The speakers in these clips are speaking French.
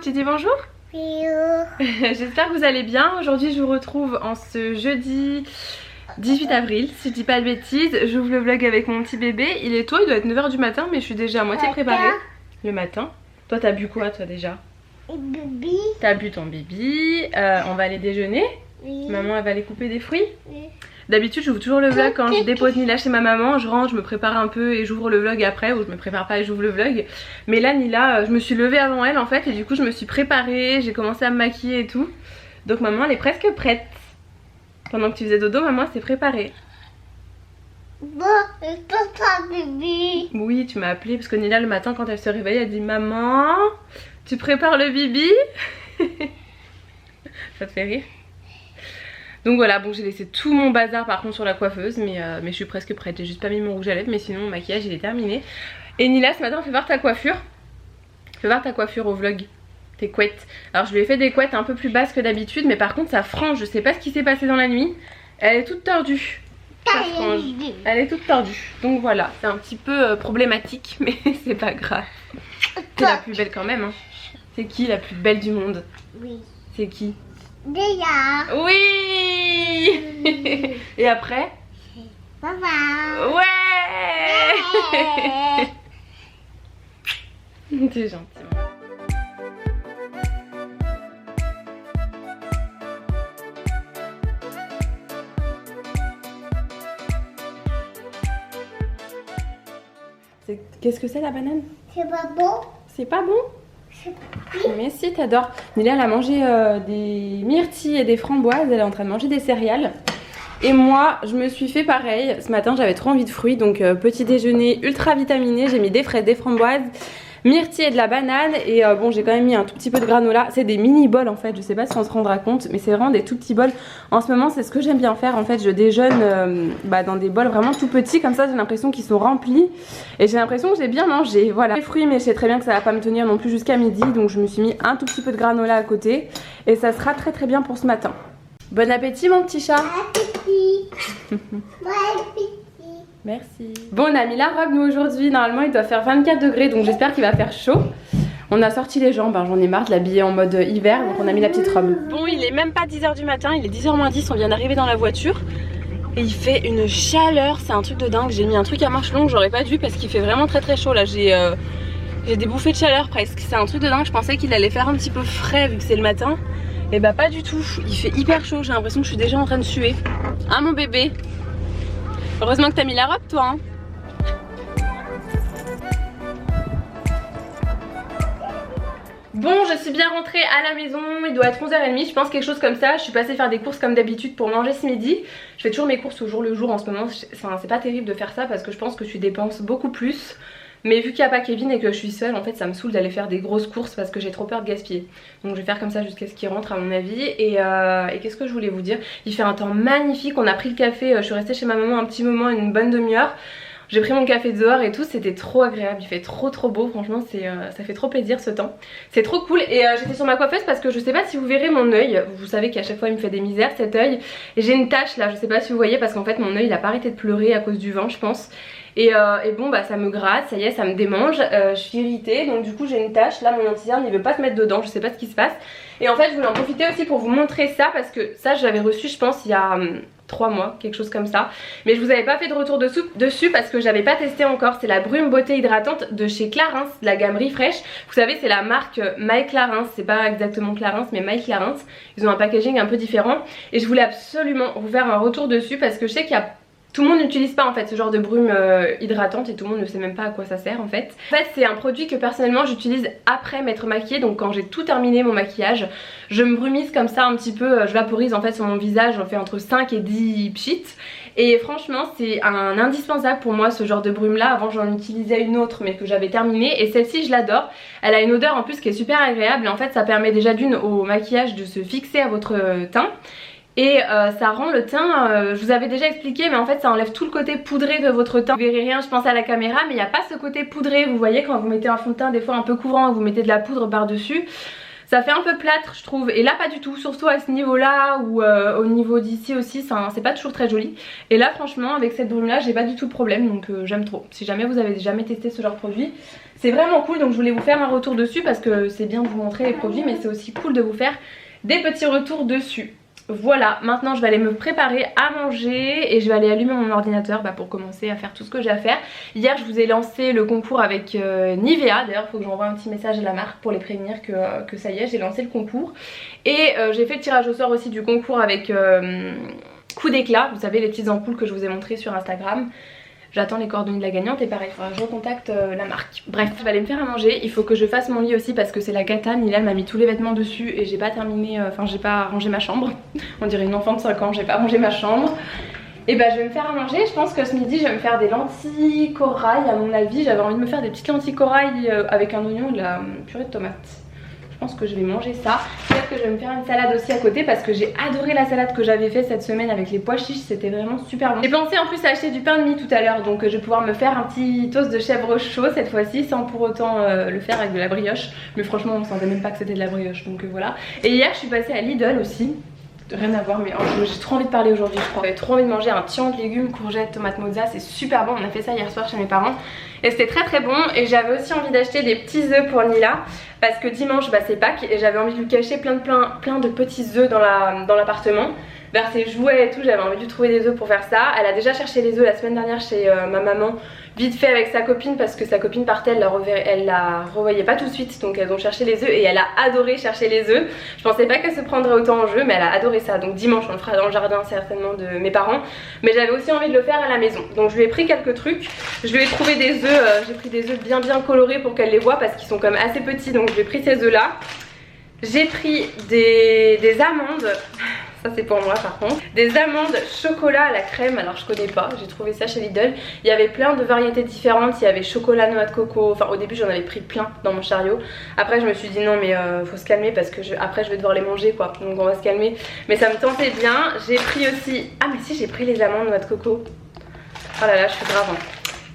tu dis bonjour? J'espère que vous allez bien. Aujourd'hui je vous retrouve en ce jeudi 18 avril, si je dis pas de bêtises. J'ouvre le vlog avec mon petit bébé. Il est tôt, il doit être 9 h du matin, mais je suis déjà à moitié préparée. Le matin. Toi t'as bu quoi toi déjà? T'as bu ton bibi. On va aller déjeuner. Oui. Maman elle va aller couper des fruits. Oui. D'habitude j'ouvre toujours le vlog quand je dépose Nila chez ma maman. Je rentre, je me prépare un peu et j'ouvre le vlog après. Ou je me prépare pas et j'ouvre le vlog. Mais là Nila, je me suis levée avant elle en fait. Et du coup je me suis préparée, j'ai commencé à me maquiller et tout. Donc maman elle est presque prête. Pendant que tu faisais dodo, maman s'est préparée. Bon, papa bibi. Oui, tu m'as appelé parce que Nila le matin quand elle se réveille elle dit maman, tu prépares le bibi? Ça te fait rire? Donc voilà, bon j'ai laissé tout mon bazar par contre sur la coiffeuse, mais je suis presque prête. J'ai juste pas mis mon rouge à lèvres, mais sinon mon maquillage il est terminé. Et Nila ce matin fais voir ta coiffure. Fais voir ta coiffure au vlog. Tes couettes. Alors je lui ai fait des couettes un peu plus basses que d'habitude, mais par contre sa frange, je sais pas ce qui s'est passé dans la nuit. Elle est toute tordue. Sa frange. Elle est toute tordue. Donc voilà, c'est un petit peu problématique, mais c'est pas grave. C'est la plus belle quand même. Hein. C'est qui la plus belle du monde? Oui. C'est qui? Déjà. Oui. Et après? Maman. Ouais. T'es gentil. Qu'est-ce que c'est la banane? C'est pas bon. C'est pas bon? Mais si, t'adores. Nila elle a mangé des myrtilles et des framboises. Elle est en train de manger des céréales. Et moi je me suis fait pareil. Ce matin j'avais trop envie de fruits. Donc petit déjeuner ultra vitaminé. J'ai mis des fraises, des framboises, myrtilles et de la banane. Et bon j'ai quand même mis un tout petit peu de granola. C'est des mini bols en fait. Je sais pas si on se rendra compte, mais c'est vraiment des tout petits bols. En ce moment c'est ce que j'aime bien faire. En fait je déjeune dans des bols vraiment tout petits. Comme ça j'ai l'impression qu'ils sont remplis. Et j'ai l'impression que j'ai bien mangé. Voilà. Les fruits, mais je sais très bien que ça va pas me tenir non plus jusqu'à midi. Donc je me suis mis un tout petit peu de granola à côté. Et ça sera très très bien pour ce matin. Bon appétit mon petit chat. Bon appétit. Bon appétit. Merci. Bon on a mis la robe nous aujourd'hui. Normalement il doit faire 24 degrés. Donc j'espère qu'il va faire chaud. On a sorti les jambes, hein, j'en ai marre de l'habiller en mode hiver. Donc on a mis la petite robe. Bon il est même pas 10 h du matin. Il est 10 h moins 10. On vient d'arriver dans la voiture. Et il fait une chaleur. C'est un truc de dingue. J'ai mis un truc à manches longues. J'aurais pas dû parce qu'il fait vraiment très très chaud. Là j'ai des bouffées de chaleur presque. C'est un truc de dingue. Je pensais qu'il allait faire un petit peu frais vu que c'est le matin. Et bah pas du tout, il fait hyper chaud, j'ai l'impression que je suis déjà en train de suer. Hein mon bébé? Heureusement que t'as mis la robe toi hein. Bon je suis bien rentrée à la maison, il doit être 11 h 30, je pense quelque chose comme ça. Je suis passée faire des courses comme d'habitude pour manger ce midi. Je fais toujours mes courses au jour le jour en ce moment, enfin, c'est pas terrible de faire ça parce que je pense que je dépense beaucoup plus. Mais vu qu'il n'y a pas Kevin et que je suis seule, en fait ça me saoule d'aller faire des grosses courses parce que j'ai trop peur de gaspiller. Donc je vais faire comme ça jusqu'à ce qu'il rentre à mon avis. Et qu'est-ce que je voulais vous dire? Il fait un temps magnifique, on a pris le café, je suis restée chez ma maman un petit moment, une bonne demi-heure. J'ai pris mon café dehors et tout, c'était trop agréable, il fait trop beau, franchement ça fait trop plaisir ce temps. C'est trop cool et j'étais sur ma coiffeuse parce que je sais pas si vous verrez mon œil. Vous savez qu'à chaque fois il me fait des misères cet œil. Et j'ai une tache là, je sais pas si vous voyez parce qu'en fait mon œil il a pas arrêté de pleurer à cause du vent je pense. Et bon bah ça me gratte, ça y est ça me démange, je suis irritée donc du coup j'ai une tache, là mon anti-cerne il veut pas se mettre dedans, je sais pas ce qui se passe. Et en fait je voulais en profiter aussi pour vous montrer ça parce que ça j'avais reçu je pense il y a 3 mois, quelque chose comme ça. Mais je vous avais pas fait de retour dessus parce que j'avais pas testé encore. C'est la Brume Beauté Hydratante de chez Clarins, de la gamme Refresh. Vous savez c'est la marque My Clarins, c'est pas exactement Clarins mais My Clarins. Ils ont un packaging un peu différent. Et je voulais absolument vous faire un retour dessus parce que je sais qu'il y a... Tout le monde n'utilise pas en fait ce genre de brume hydratante et tout le monde ne sait même pas à quoi ça sert en fait. En fait c'est un produit que personnellement j'utilise après m'être maquillée, donc quand j'ai tout terminé mon maquillage, je me brumise comme ça un petit peu, je vaporise en fait sur mon visage, j'en fais entre 5 et 10 pchits. Et franchement c'est un indispensable pour moi ce genre de brume là. Avant j'en utilisais une autre mais que j'avais terminée et celle-ci je l'adore. Elle a une odeur en plus qui est super agréable et en fait ça permet déjà d'une au maquillage de se fixer à votre teint. Et ça rend le teint, je vous avais déjà expliqué mais en fait ça enlève tout le côté poudré de votre teint. Vous verrez rien je pense à la caméra mais il n'y a pas ce côté poudré. Vous voyez quand vous mettez un fond de teint des fois un peu couvrant, vous mettez de la poudre par dessus. Ça fait un peu plâtre je trouve, et là pas du tout, surtout à ce niveau là ou au niveau d'ici aussi, c'est pas toujours très joli. Et là franchement avec cette brume là j'ai pas du tout de problème, donc j'aime trop. Si jamais vous avez jamais testé ce genre de produit, c'est vraiment cool, donc je voulais vous faire un retour dessus parce que c'est bien de vous montrer les produits, mais c'est aussi cool de vous faire des petits retours dessus. Voilà, maintenant je vais aller me préparer à manger et je vais aller allumer mon ordinateur pour commencer à faire tout ce que j'ai à faire. Hier je vous ai lancé le concours avec Nivea, d'ailleurs il faut que j'envoie un petit message à la marque pour les prévenir que ça y est, j'ai lancé le concours. Et j'ai fait le tirage au sort aussi du concours avec coup d'éclat, vous savez les petites ampoules que je vous ai montrées sur Instagram. J'attends les coordonnées de la gagnante et pareil, il faudra que je recontacte la marque. Bref, je vais aller me faire à manger, il faut que je fasse mon lit aussi parce que c'est la cata. Mila m'a mis tous les vêtements dessus et j'ai pas terminé, j'ai pas rangé ma chambre. On dirait une enfant de 5 ans, j'ai pas rangé ma chambre. Et je vais me faire à manger, je pense que ce midi je vais me faire des lentilles corail à mon avis. J'avais envie de me faire des petites lentilles corail avec un oignon et de la purée de tomates. Je pense que je vais manger ça. Peut-être que je vais me faire une salade aussi à côté parce que j'ai adoré la salade que j'avais fait cette semaine avec les pois chiches, c'était vraiment super bon. J'ai pensé en plus à acheter du pain de mie tout à l'heure, donc je vais pouvoir me faire un petit toast de chèvre chaud cette fois-ci sans pour autant le faire avec de la brioche. Mais franchement on sentait même pas que c'était de la brioche, donc voilà. Et hier je suis passée à Lidl aussi. Rien à voir, mais j'ai trop envie de parler aujourd'hui je crois. J'avais trop envie de manger un tian de légumes, courgettes, tomates mozza, c'est super bon. On a fait ça hier soir chez mes parents et c'était très bon. Et j'avais aussi envie d'acheter des petits œufs pour Nila parce que dimanche c'est Pâques et j'avais envie de lui cacher plein de petits œufs dans l'appartement. Vers ses jouets et tout, j'avais envie de lui trouver des œufs pour faire ça. Elle a déjà cherché les œufs la semaine dernière chez ma maman, vite fait avec sa copine parce que sa copine partait, elle la revoyait pas tout de suite, donc elles ont cherché les œufs et elle a adoré chercher les œufs. Je pensais pas qu'elle se prendrait autant en jeu, mais elle a adoré ça. Donc dimanche on le fera dans le jardin certainement de mes parents, mais j'avais aussi envie de le faire à la maison. Donc je lui ai pris quelques trucs, je lui ai trouvé des œufs, j'ai pris des œufs bien colorés pour qu'elle les voit parce qu'ils sont quand même assez petits, donc je lui ai pris ces œufs là. J'ai pris des amandes. Ça c'est pour moi par contre. Des amandes chocolat à la crème, alors je connais pas, j'ai trouvé ça chez Lidl. Il y avait plein de variétés différentes, il y avait chocolat, noix de coco, enfin au début j'en avais pris plein dans mon chariot. Après je me suis dit non mais faut se calmer parce que après je vais devoir les manger quoi, donc on va se calmer. Mais ça me tentait bien, j'ai pris aussi, ah mais si j'ai pris les amandes noix de coco. Oh là là je suis grave hein.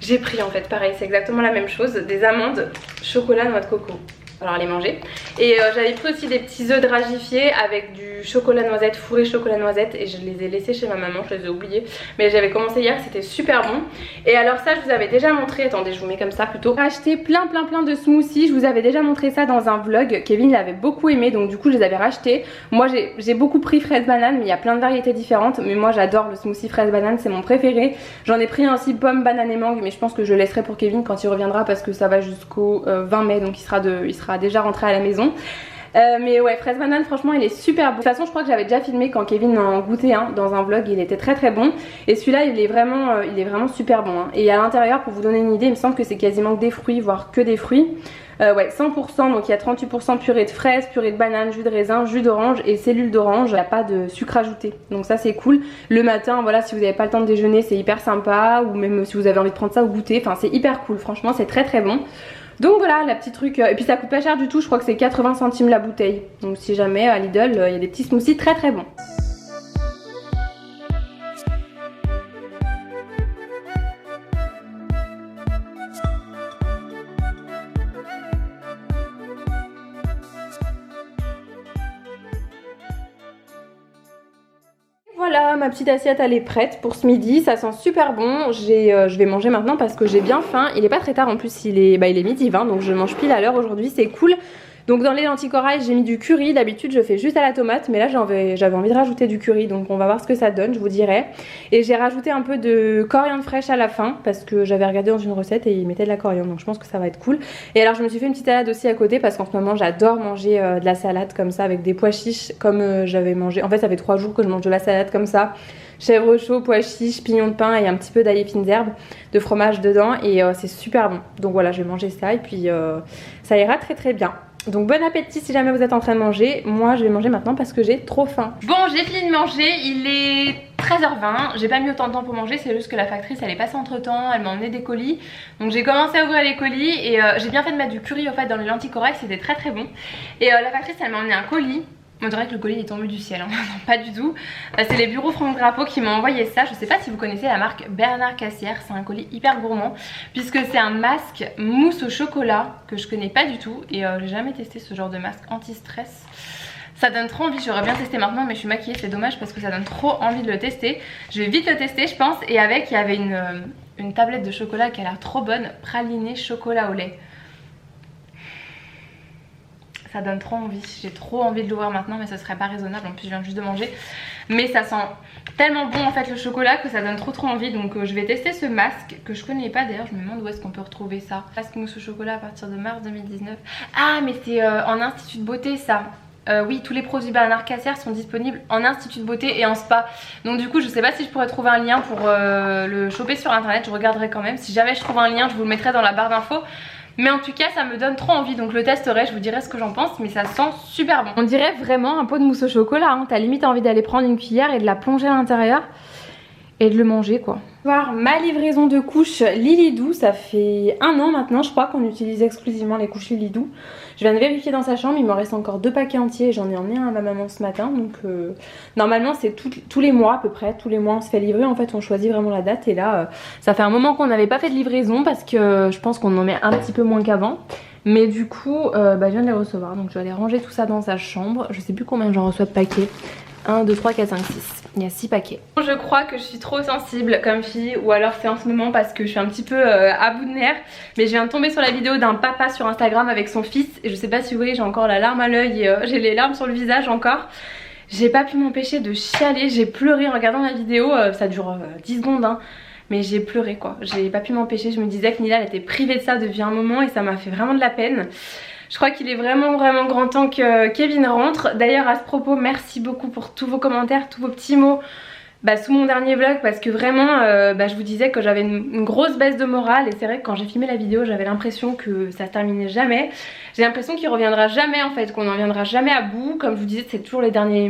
J'ai pris en fait pareil, c'est exactement la même chose, des amandes chocolat noix de coco. Alors les manger. Et j'avais pris aussi des petits œufs dragifiés avec du chocolat noisette, fourré chocolat noisette, et je les ai laissés chez ma maman, je les ai oubliés, mais j'avais commencé hier, c'était super bon. Et alors ça je vous avais déjà montré, attendez je vous mets comme ça plutôt, j'ai acheté plein de smoothies, je vous avais déjà montré ça dans un vlog, Kevin l'avait beaucoup aimé donc du coup je les avais rachetés. Moi j'ai beaucoup pris fraise banane, mais il y a plein de variétés différentes, mais moi j'adore le smoothie fraise banane, c'est mon préféré. J'en ai pris un aussi pomme, banane et mangue, mais je pense que je le laisserai pour Kevin quand il reviendra parce que ça va jusqu'au 20 mai, donc il sera déjà rentré à la maison. Mais ouais, fraise banane franchement il est super bon. De toute façon je crois que j'avais déjà filmé quand Kevin en goûtait un dans un vlog, il était très bon. Et celui-là il est vraiment super bon hein. Et à l'intérieur pour vous donner une idée, il me semble que c'est quasiment que des fruits, voire que des fruits. Ouais 100%, donc il y a 38% purée de fraises, purée de banane, jus de raisin, jus d'orange et cellules d'orange. Il n'y a pas de sucre ajouté, donc ça c'est cool. Le matin voilà, si vous n'avez pas le temps de déjeuner c'est hyper sympa, ou même si vous avez envie de prendre ça au goûter, enfin c'est hyper cool, franchement c'est très bon. Donc voilà la petite truc, et puis ça coûte pas cher du tout, je crois que c'est 80 centimes la bouteille. Donc si jamais à Lidl il y a des petits smoothies très bons. Voilà, ma petite assiette elle est prête pour ce midi, ça sent super bon. Je vais manger maintenant parce que j'ai bien faim. Il est pas très tard en plus, il est midi 20, donc je mange pile à l'heure aujourd'hui, c'est cool. Donc dans les lentilles corail j'ai mis du curry, d'habitude je fais juste à la tomate, mais là j'avais envie de rajouter du curry, donc on va voir ce que ça donne, je vous dirai. Et j'ai rajouté un peu de coriandre fraîche à la fin parce que j'avais regardé dans une recette et ils mettaient de la coriandre, donc je pense que ça va être cool. Et alors je me suis fait une petite salade aussi à côté parce qu'en ce moment j'adore manger de la salade comme ça avec des pois chiches, comme j'avais mangé, en fait ça fait 3 jours que je mange de la salade comme ça. Chèvre chaud, pois chiches, pignons de pain et un petit peu d'ail et fines herbes, de fromage dedans, et c'est super bon. Donc voilà, je vais manger ça et puis ça ira très bien. Donc bon appétit si jamais vous êtes en train de manger. Moi je vais manger maintenant parce que j'ai trop faim. Bon, j'ai fini de manger, il est 13h20. J'ai pas mis autant de temps pour manger, c'est juste que la factrice elle est passée entre temps, elle m'a emmené des colis. Donc j'ai commencé à ouvrir les colis et j'ai bien fait de mettre du curry au fait dans les lentilles corail, c'était très bon. Et la factrice elle m'a emmené un colis. On dirait que le colis est tombé du ciel, hein. Non, pas du tout. C'est les bureaux Franck Drapeau qui m'ont envoyé ça. Je sais pas si vous connaissez la marque Bernard Cassière. C'est un colis hyper gourmand puisque c'est un masque mousse au chocolat que je connais pas du tout. Et j'ai jamais testé ce genre de masque anti-stress. Ça donne trop envie, j'aurais bien testé maintenant mais je suis maquillée, c'est dommage parce que ça donne trop envie de le tester. Je vais vite le tester je pense. Et avec il y avait une tablette de chocolat qui a l'air trop bonne. Praliné chocolat au lait. Ça donne trop envie, j'ai trop envie de l'ouvrir maintenant mais ce serait pas raisonnable, en plus je viens juste de manger. Mais ça sent tellement bon en fait le chocolat que ça donne trop envie. Donc je vais tester ce masque que je connais pas d'ailleurs, je me demande où est-ce qu'on peut retrouver ça. Masque mousse au chocolat à partir de mars 2019. Ah mais c'est en institut de beauté ça. Oui, tous les produits Bernard Cassière sont disponibles en institut de beauté et en spa. Donc du coup je sais pas si je pourrais trouver un lien pour le choper sur internet, je regarderai quand même. Si jamais je trouve un lien je vous le mettrai dans la barre d'infos. Mais en tout cas ça me donne trop envie donc le testerai, je vous dirai ce que j'en pense mais ça sent super bon. On dirait vraiment un pot de mousse au chocolat, hein. T'as limite envie d'aller prendre une cuillère et de la plonger à l'intérieur et de le manger quoi. Voir ma livraison de couches Lilidou, ça fait 1 an maintenant je crois qu'on utilise exclusivement les couches Lilidou. Je viens de vérifier dans sa chambre, il me reste encore 2 paquets entiers et j'en ai emmené un à ma maman ce matin. Donc normalement c'est tous les mois à peu près, tous les mois on se fait livrer, en fait on choisit vraiment la date. Et là ça fait un moment qu'on n'avait pas fait de livraison parce que je pense qu'on en met un petit peu moins qu'avant. Mais du coup je viens de les recevoir, donc je vais aller ranger tout ça dans sa chambre. Je sais plus combien j'en reçois de paquets. 1, 2, 3, 4, 5, 6. Il y a 6 paquets. Je crois que je suis trop sensible comme fille, ou alors c'est en ce moment parce que je suis un petit peu à bout de nerfs. Mais je viens de tomber sur la vidéo d'un papa sur Instagram avec son fils. Et je sais pas si vous voyez, j'ai encore la larme à l'œil et j'ai les larmes sur le visage encore. J'ai pas pu m'empêcher de chialer, j'ai pleuré en regardant la vidéo. Ça dure 10 secondes hein. Mais j'ai pleuré quoi. J'ai pas pu m'empêcher, je me disais que Nila elle était privée de ça depuis un moment et ça m'a fait vraiment de la peine. Je crois qu'il est vraiment grand temps que Kevin rentre. D'ailleurs à ce propos, merci beaucoup pour tous vos commentaires, tous vos petits mots sous mon dernier vlog. Parce que vraiment je vous disais que j'avais une grosse baisse de morale. Et c'est vrai que quand j'ai filmé la vidéo j'avais l'impression que ça se terminait jamais. J'ai l'impression qu'il reviendra jamais en fait, qu'on n'en viendra jamais à bout. Comme je vous disais c'est toujours les derniers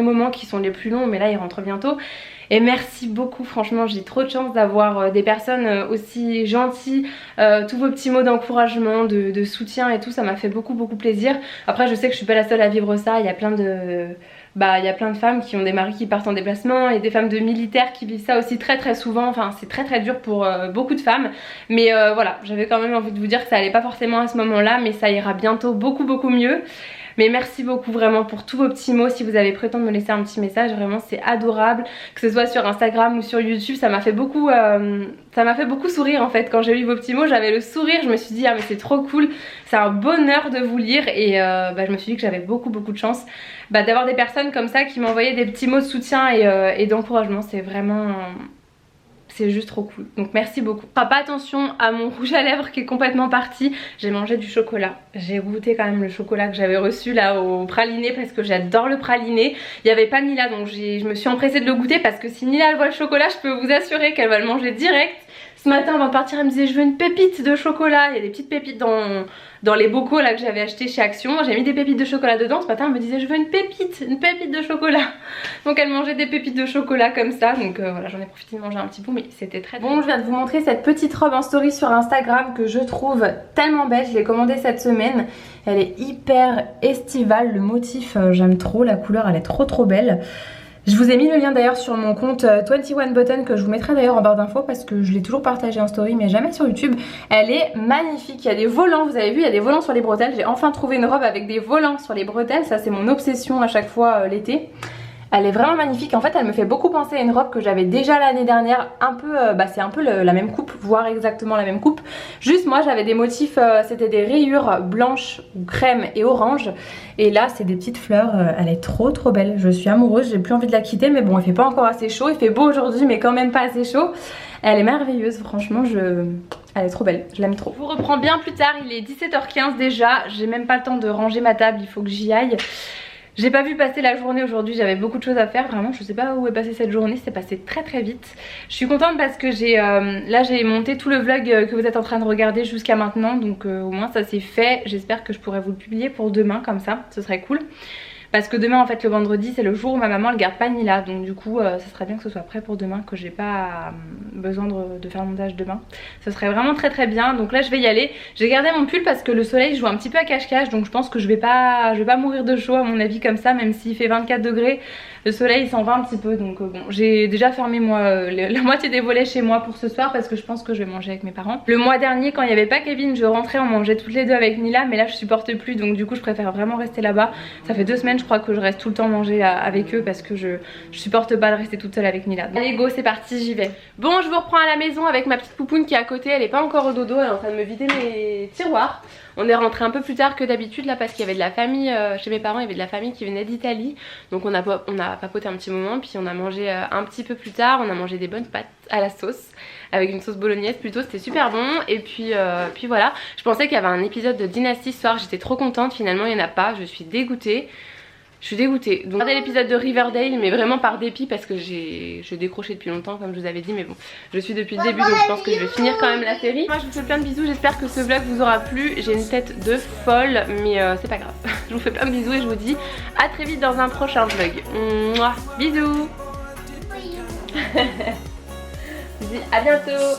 moments qui sont les plus longs. Mais là il rentre bientôt. Et merci beaucoup, franchement j'ai trop de chance d'avoir des personnes aussi gentilles, tous vos petits mots d'encouragement, de soutien et tout, ça m'a fait beaucoup plaisir. Après je sais que je suis pas la seule à vivre ça, il y a plein de femmes qui ont des maris qui partent en déplacement et des femmes de militaires qui vivent ça aussi très souvent. Enfin c'est très dur pour beaucoup de femmes. Mais voilà, j'avais quand même envie de vous dire que ça allait pas forcément à ce moment là, mais ça ira bientôt beaucoup mieux. Mais merci beaucoup vraiment pour tous vos petits mots. Si vous avez pris le temps de me laisser un petit message, vraiment c'est adorable. Que ce soit sur Instagram ou sur YouTube, ça m'a fait beaucoup sourire en fait. Quand j'ai lu vos petits mots, j'avais le sourire. Je me suis dit ah mais c'est trop cool, c'est un bonheur de vous lire. Et je me suis dit que j'avais beaucoup de chance d'avoir des personnes comme ça qui m'envoyaient des petits mots de soutien et d'encouragement. C'est vraiment... c'est juste trop cool, donc merci beaucoup. Pas attention à mon rouge à lèvres qui est complètement parti. J'ai mangé du chocolat, j'ai goûté quand même le chocolat que j'avais reçu là au praliné parce que j'adore le praliné. Il n'y avait pas Nila donc je me suis empressée de le goûter parce que si Nila elle voit le chocolat je peux vous assurer qu'elle va le manger direct. Ce matin avant de partir elle me disait je veux une pépite de chocolat. Il y a des petites pépites dans les bocaux là que j'avais acheté chez Action. J'ai mis des pépites de chocolat dedans. Ce matin elle me disait je veux une pépite de chocolat. Donc elle mangeait des pépites de chocolat comme ça. Donc voilà, j'en ai profité de manger un petit bout mais c'était très bon. Je viens de vous montrer cette petite robe en story sur Instagram que je trouve tellement belle. Je l'ai commandée cette semaine. Elle est hyper estivale, le motif j'aime trop, la couleur elle est trop belle. Je vous ai mis le lien d'ailleurs sur mon compte 21 Button que je vous mettrai d'ailleurs en barre d'infos parce que je l'ai toujours partagé en story mais jamais sur YouTube. Elle est magnifique, il y a des volants, vous avez vu, il y a des volants sur les bretelles. J'ai enfin trouvé une robe avec des volants sur les bretelles, ça c'est mon obsession à chaque fois l'été. Elle est vraiment magnifique, en fait elle me fait beaucoup penser à une robe que j'avais déjà l'année dernière, un peu, c'est un peu la même coupe, voire exactement la même coupe. Juste moi j'avais des motifs, c'était des rayures blanches ou crème et orange. Et là c'est des petites fleurs, elle est trop belle, je suis amoureuse, j'ai plus envie de la quitter. Mais bon il fait pas encore assez chaud, il fait beau aujourd'hui mais quand même pas assez chaud. Elle est merveilleuse, franchement elle est trop belle, je l'aime trop. Je vous reprends bien plus tard, il est 17h15 déjà, j'ai même pas le temps de ranger ma table, il faut que j'y aille. J'ai pas vu passer la journée aujourd'hui, j'avais beaucoup de choses à faire, vraiment je sais pas où est passée cette journée, c'est passé très vite. Je suis contente parce que là j'ai monté tout le vlog que vous êtes en train de regarder jusqu'à maintenant, donc au moins ça c'est fait. J'espère que je pourrai vous le publier pour demain comme ça, ce serait cool. parce que demain en fait le vendredi c'est le jour où ma maman elle garde pas Nila, donc du coup ça serait bien que ce soit prêt pour demain, que j'ai pas besoin de faire le montage demain. Ce serait vraiment très très bien, donc là je vais y aller. J'ai gardé mon pull parce que le soleil joue un petit peu à cache-cache, donc je pense que je vais pas mourir de chaud à mon avis comme ça, même s'il fait 24 degrés. Le soleil s'en va un petit peu, donc bon, j'ai déjà fermé moi la moitié des volets chez moi pour ce soir parce que je pense que je vais manger avec mes parents. Le mois dernier quand il n'y avait pas Kevin, je rentrais, on mangeait toutes les deux avec Nila, mais là je supporte plus, donc du coup je préfère vraiment rester là-bas. Ça fait 2 semaines je crois que je reste tout le temps manger avec eux parce que je supporte pas de rester toute seule avec Nila. Allez go, c'est parti, j'y vais. Bon, je vous reprends à la maison avec ma petite poupoune qui est à côté, elle est pas encore au dodo, elle est en train de me vider mes tiroirs. On est rentré un peu plus tard que d'habitude là parce qu'il y avait de la famille chez mes parents, il y avait de la famille qui venait d'Italie. Donc on a papoté un petit moment, puis on a mangé un petit peu plus tard, on a mangé des bonnes pâtes à la sauce avec une sauce bolognaise plutôt, c'était super bon. Et puis voilà, je pensais qu'il y avait un épisode de Dynasty ce soir, j'étais trop contente, finalement il n'y en a pas, je suis dégoûtée. Je suis dégoûtée. Donc regardez l'épisode de Riverdale, mais vraiment par dépit parce que j'ai décroché depuis longtemps comme je vous avais dit, mais bon, je suis depuis le début donc je pense que je vais finir quand même la série. Moi je vous fais plein de bisous, j'espère que ce vlog vous aura plu. J'ai une tête de folle mais c'est pas grave. Je vous fais plein de bisous et je vous dis à très vite dans un prochain vlog. Mouah, bisous. Je vous dis à bientôt.